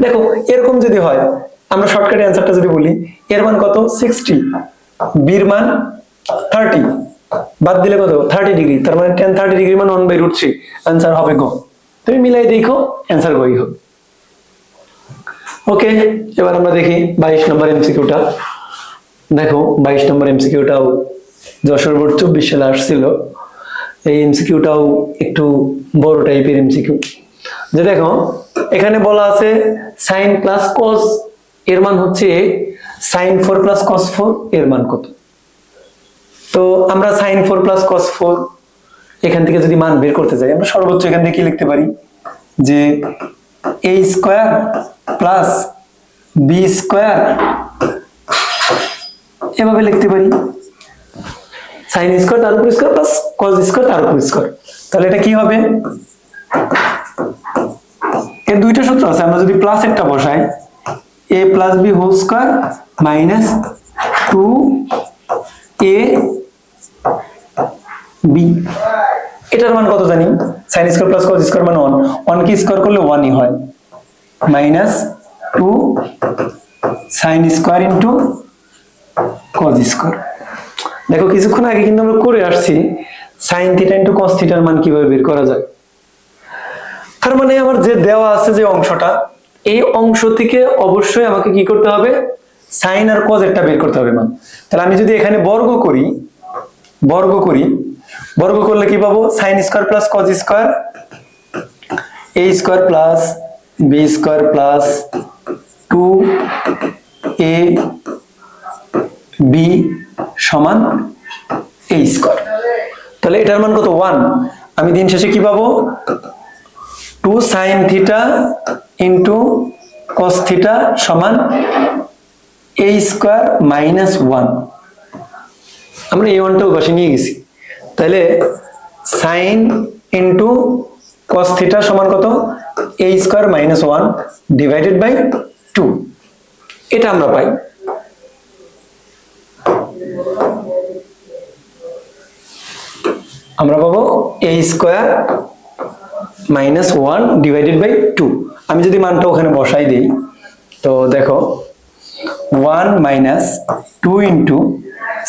দেখো এরকম যদি হয়, আমরা শর্টকাটে অ্যান্সারটা যদি বলি, এর মান কত 60, বির মান 30, বাদ দিলে কত 30 ডিগ্রি, তার মানে tan 30 ডিগ্রি মান 1/√3, অ্যান্সার হবে গ। তুমি মিলাই দেখো, অ্যান্সার গই হবে। ওকে, এবার আমরা দেখি 22 নম্বর এমসিকিউটা। দেখো 22 নম্বর এমসিকিউটাও যশোর বোর্ড 24 সালে আসছিল। এই এমসিকিউটাও একটু বড় টাইপের এমসিকিউ। যে দেখো এখানে বলা আছে sin প্লাস cos এর মান হচ্ছে sin 4 প্লাস cos 4, এর মান কত। তো আমরা sin 4 প্লাস cos 4 এখান থেকে যদি মান বের করতে যাই, আমরা সর্বোচ্চ এখান থেকে কি লিখতে পারি, যে a square plus b square, এভাবে লিখতে পারি, sin স্কয়ার তার উপর স্কয়ার প্লাস cos স্কয়ার তার উপর স্কয়ার। তাহলে এটা কি হবে, এর দুইটা সূত্র আছে, আমরা যদি প্লাস একটা বসাই, a plus b whole square minus 2a b, এটার মান কত জানি, sin square plus cos square মানে 1, 1 কি স্কয়ার করলে 1ই হয়, minus 2 sin square into cos square. দেখো কিছুক্ষণ আগে কিন্তু আমরা করে আসছি sin থিটা ইনটু cos থিটার মান কিভাবে বের করা যায়। তার মানে আমার যে দেওয়া আছে যে অংশটা, এই অংশ থেকে অবশ্যই আমাকে কি করতে হবে, sin আর cos একটা বের করতে হবে মান। তাহলে আমি যদি এখানে বর্গ করি, বর্গ করলে কি পাবো, sin square plus cos square, a square plus b square plus 2a b সমান a স্কয়ার। তাহলে এটার মান কত 1, আমি দিন শেষে কি পাবো 2 sin theta into cos theta সমান a স্কয়ার মাইনাস 1। আমরা এই 1টা পাশে নিয়ে গেছি, তাহলে sin ইন্টু cos থিটা সমান কত a square minus 1 divided by 2, এটা আমরা পাই। আমরা পাবো a square minus 1 divided by 2। আমি যদি মানটা ওখানে বসাই দিই, তো দেখো 1 মাইনাস 2 ইন্টু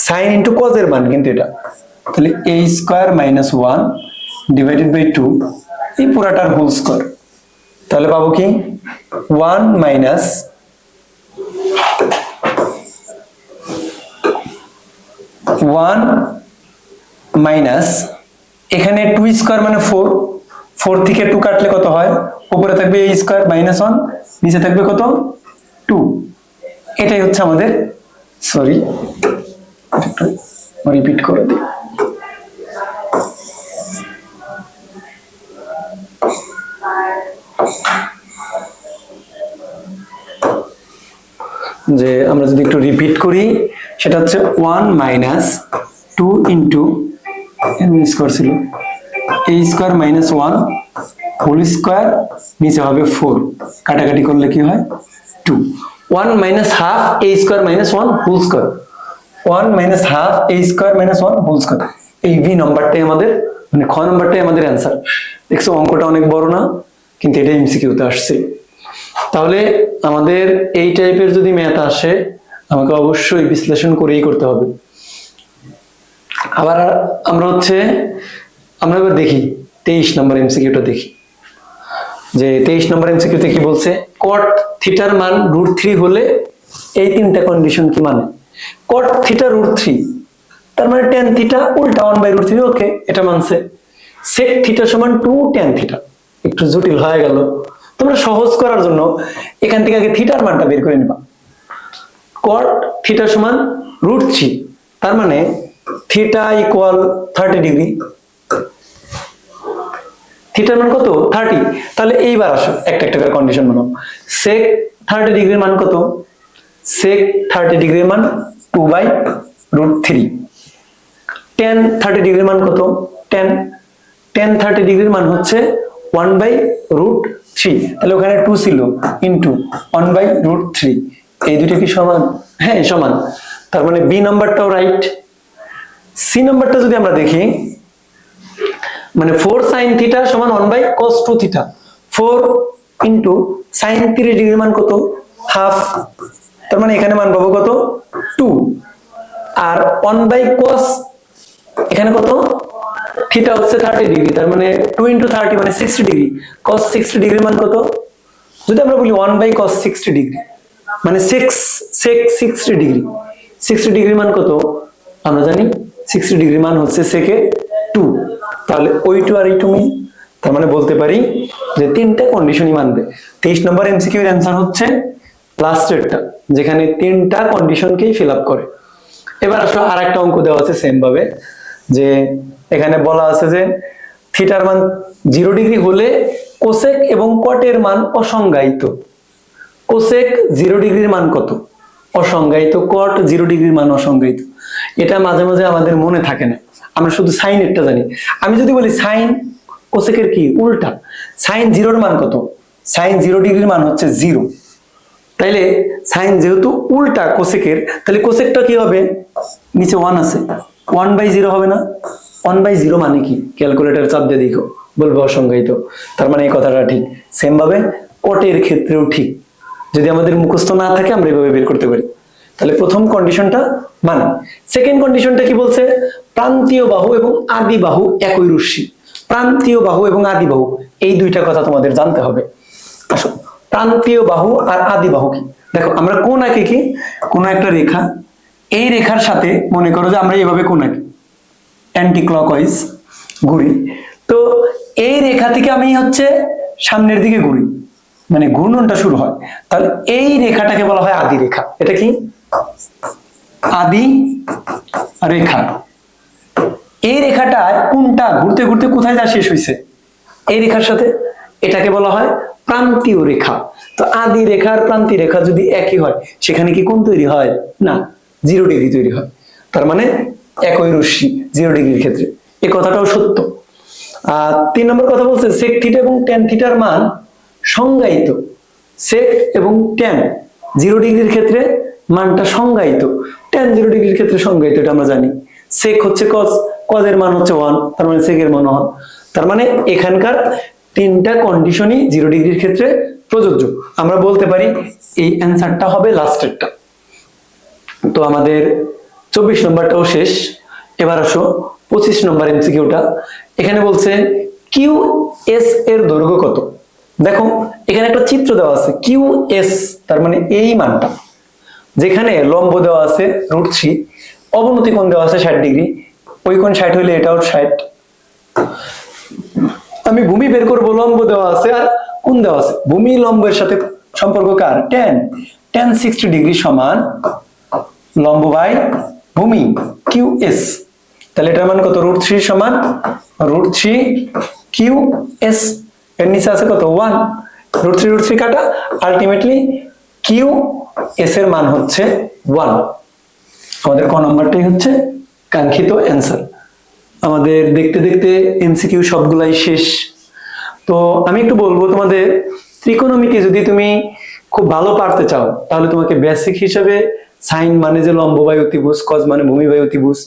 সাইন ইন্টু কজ এর মান কিন্তু এটা, তাহলে a square minus 1 divided by 2, এই পুরাটার হোল স্কয়ার। তাহলে পাবো কি 1 মাইনাস 1 মাইনাস এখানে 2 স্কয়ার মানে 4, 4 থেকে 2 কাটলে কত হয়, উপরে থাকবে a স্কয়ার মাইনাস 1, নিচে থাকবে কত 2। এটাই হচ্ছে আমাদের, সরি রিপিট করে দিই, যে আমরা যদি একটু রিপিট করি সেটা হচ্ছে 1 মাইনাস 2 ইন্টু স্কয়ার ছিল a square minus 1 whole square, নিচে হবে 4, কাটাকাটি করলে কি হয় 2। 1 মাইনাস half a square minus 1 whole square, 1 মাইনাস half a square minus 1 whole square, এই v নাম্বারটাই আমাদের, মানে খ নাম্বারটাই আমাদের অ্যান্সার। দেখছো অঙ্কটা অনেক বড় না, কিন্তু এটা এমসিকিউতে আসছে। তাহলে আমাদের এই টাইপের যদি ম্যাথ আসে আমাকে অবশ্যই বিশ্লেষণ করেই করতে হবে। আবার আমরা এবার দেখি 23 নম্বর এমসিকিউটা দেখি, যে 23 নম্বর এমসিকিউতে কি বলছে, cot থিটার মান √3 হলে এই তিনটা কন্ডিশন কি মানে, cot থিটা √3 তার মানে tan থিটা উল্টা 1/√3, ওকে এটা মানছে। sec থিটা সমান 2 tan থিটা, একটু জটিল হয়ে গেল, তোমরা সহজ করার জন্য এখান থেকে আগে থিটার মানটা বের করে নিবা। cot থিটা সমান √3, তার মানে থিটা ইকুয়াল 30 ডিগ্রি, থিটার মান কত 30। তাহলে এইবার আসো একটা একটা করে কন্ডিশন বানাও। sec 30 ডিগ্রির মান কত, sec 30 ডিগ্রির মান 2/√3। tan 30 ডিগ্রির মান কত, tan 30 ডিগ্রির মান হচ্ছে 1/√3, তাহলে ওখানে 2 ছিল ইনটু 1/√3, এই দুটো কি সমান, হ্যাঁ সমান, তার মানে বি নাম্বারটাও রাইট। সি নাম্বারটা যদি আমরা দেখি, মানে 4 sin থিটা সমান 1/cos 2 থিটা, 4 ইনটু sin 30 ডিগ্রির মান কত হাফ, তার মানে এখানে মান পাবো কত 2, আর 1/cos এখানে কত থিটা হচ্ছে 30 ডিগ্রি, তার মানে 2 ইনটু 30 মানে 60 ডিগ্রি, cos 60 ডিগ্রির মান কত, যদি আমরা বলি 1/cos 60 ডিগ্রি মানে sec 60 ডিগ্রি, 60 ডিগ্রির মান কত আমরা জানি, 60 ডিগ্রির মান হচ্ছে sec 2, তাহলে ওই 2 আর এই 2 মিল, তার মানে বলতে পারি যে তিনটা কন্ডিশনই মানবে। 23 নম্বর এমসিকিউ এর অ্যানসার হচ্ছে লাস্টেরটা, যেখানে তিনটা কন্ডিশনকেই ফিল আপ করে। এবার আসলে আরেকটা অঙ্ক দেওয়া আছে সেম ভাবে, যে এখানে বলা আছে যে থিটার মান 0 ডিগ্রি হলে কোসেক এবং কটের মান অসংজ্ঞায়িত। কোসেক 0 ডিগ্রির মান কত অসংজ্ঞায়িত, কট 0 ডিগ্রির মান অসংজ্ঞায়িত। এটা মাঝে মাঝে আমাদের মনে থাকে না, আমরা শুধু সাইন একটা জানি। আমি যদি বলি সাইন কোসেকের কি উল্টা, সাইন 0 এর মান কত, সাইন 0 ডিগ্রির মান হচ্ছে 0, তাইলে সাইন যেহেতু উল্টা কোসেকের, তাহলে কোসেকটা কি হবে, নিচে 1 আছে, 1/0 হবে না, 1/0 মানে কি, ক্যালকুলেটর চাপ দিয়ে দেখো বলবে অসংজ্ঞায়িত, তার মানে এই কথাটা ঠিক। সেম ভাবে কটের ক্ষেত্রেও ঠিক, যদি আমাদের মুখস্থ না থাকে আমরা এইভাবে বের করতে পারি। তাহলে প্রথম কন্ডিশনটা মানে, সেকেন্ড কন্ডিশনটা কি বলছে, প্রান্তীয় বাহু এবং আদি বাহু একই রশ্মি। প্রান্তীয় বাহু এবং আদি বাহু এই দুইটা কথা তোমাদের জানতে হবে। আসো, প্রান্তীয় বাহু আর আদি বাহু কি, দেখো আমরা কোণ আঁকি, কি কোন একটা রেখা, এই রেখার সাথে মনে করো যে আমরা এইভাবে কোণ আঁকি, অ্যান্টি ক্লকওয়াইজ ঘুরি, তো এই রেখা থেকে আমি হচ্ছে সামনের দিকে ঘুরি, মানে ঘূর্ণনটা শুরু হয়, তাহলে এই রেখাটাকে বলা হয় আদি রেখা। এটা কি আদি রেখা। এই রেখাটা কোনটা ঘুরতে ঘুরতে কোথায় যা শেষ হয়েছে, এই রেখার সাথে, এটাকে বলা হয় প্রান্তীয় রেখা। তো আদি রেখা আর প্রান্তীয় রেখা যদি একই হয় সেখানে কি কোণ তৈরি হয়? না, 0 ডিগ্রি তৈরি হয়। তার মানে একই রশ্মি 0 ডিগ্রির ক্ষেত্রে, এই কথাটাও সত্য। 3 নম্বর কথা বলছে সেক থিটা এবং ট্যান থিটার মান সংজ্ঞায়িত। সেক এবং ট্যান 0 ডিগ্রির ক্ষেত্রে মানটা সংজ্ঞায়িত, ট্যান 0 ডিগ্রির ক্ষেত্রে সংজ্ঞায়িত, এটা আমরা জানি। সেক হচ্ছে কজ, কজের মান হচ্ছে 1, তার মানে সেকের মান 1। তার মানে এখানকার 3টা কন্ডিশনই 0 ডিগ্রির ক্ষেত্রে প্রযোজ্য। আমরা বলতে পারি এই অ্যান্সারটা হবে লাস্টেরটা। তো আমাদের 24 নম্বরটাও শেষ। এবার আসো 25 নম্বর এমসিকিউটা। এখানে বলছে কিউ এস এর দৈর্ঘ্য কত। দেখো এখানে একটা চিত্র দেওয়া আছে, কিউ এস তার মানে এই মানটা, যেখানে লম্ব দেওয়া আছে √3, অবনতি কোণ দেওয়া আছে 60 ডিগ্রি, ওই কোণ 60 হইলে এটাও 60। আমি ভূমি বের করবো, লম্ব দেওয়া আছে আর কোণ দেওয়া আছে, ভূমি লম্বের সাথে সম্পর্ক কার? ট্যান। ট্যান 60 ডিগ্রি সমান লম্ব বাই ভূমি, কিউ এস। তাহলে এটার মান কত? √3 সমান √3 কিউ এস। এর নিচে আছে কত? 1। √3 কাটা, আলটিমেটলি কিউ এস এর মান হচ্ছে 1। আমাদের ক নম্বরটাই হচ্ছে কাঙ্ক্ষিত অ্যান্সার। আমাদের দেখতে দেখতে এমসিকিউ সবগুলাই শেষ। তো আমি একটু বলবো, তোমাদের ত্রিকোণমিতি যদি তুমি খুব ভালো পারতে চাও তাহলে তোমাকে বেসিক হিসেবে সাইন মানে যে লম্ব বাই অতিভুজ, কজ মানে ভূমি বাই অতিভুজ,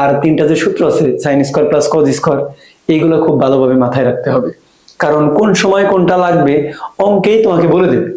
আর 3টা যে সূত্র আছে sine square plus cos square, এইগুলো খুব ভালোভাবে মাথায় রাখতে হবে। কারণ কোন সময় কোনটা লাগবে অঙ্কেই তোমাকে বলে দেবে।